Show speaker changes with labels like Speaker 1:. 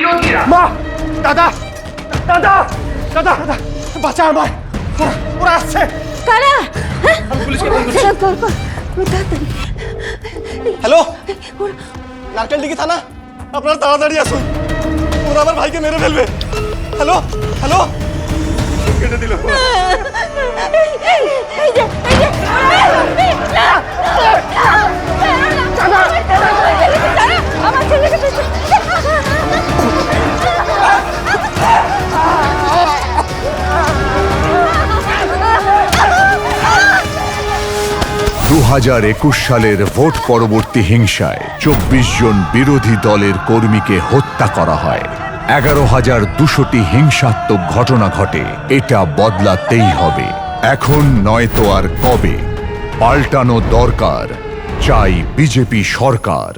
Speaker 1: বিরোধীরা।
Speaker 2: মা, দাদা, দাদা, দাদা, দাদা, বাঁচা আমায়, ওরা আসছে।
Speaker 3: কারা?
Speaker 2: আমি পুলিশকে ফোন করছি।
Speaker 3: তাড়াতাড়ি।
Speaker 2: হ্যালো, নারকেলডিঘি থানা, আপনারা তাড়াতাড়ি আসুন, ওরা আমার ভাইকে মেরে ফেলবে। হ্যালো, হ্যালো, কেটে দিল।
Speaker 3: এই যে আমার ছেলেকে
Speaker 4: 2021 সালের ভোট পরবর্তী হিংসায় 24 জন বিরোধী দলের কর্মীকে হত্যা করা হয়। 11,200টি হিংসাত্মক ঘটনা ঘটে। এটা বদলাতেই হবে, এখন নয়তো আর কবে। পাল্টানো দরকার, চাই বিজেপি সরকার।